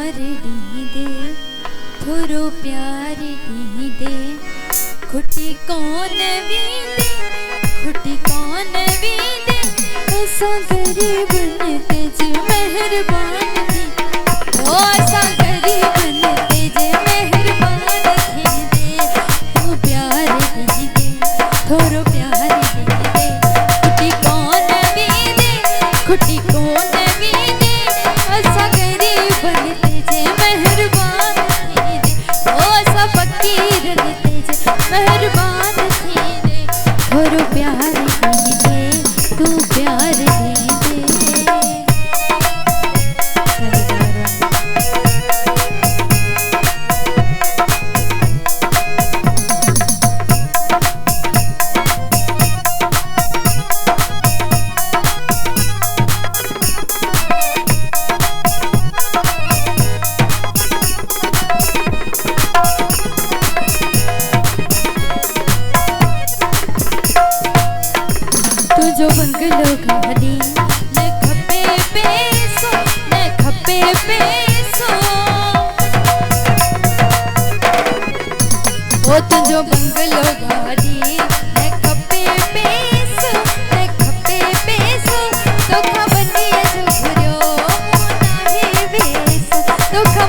प्यार दी दे, थोरो प्यार दी दे, खुटी कौन भी दे, खुटी कौन भी दे, ऐसा गरीब न तेज मेहरबान थी, ओ ऐसा गरीब न तेज मेहरबान थी दे, तू प्यार दी दे, थोरो प्यार दी दे, खुटी कौन भी दे, खुटी कौन भी दे, ऐसा गरीब न तेज मेहरबान थी दे, ओ ऐसा फकीर न तेज मेहरबान थी दे, थोरो प्यार दी दे, तू प्यार दी दे। तुझो बंगलो गाड़ी न खपे पैसो, न खपे पैसो, ओ तुझो बंगलो गाड़ी न खपे पैसो, न खपे पैसो, तोखा बनिए जो घुरियो नाहे वेसो, तोखा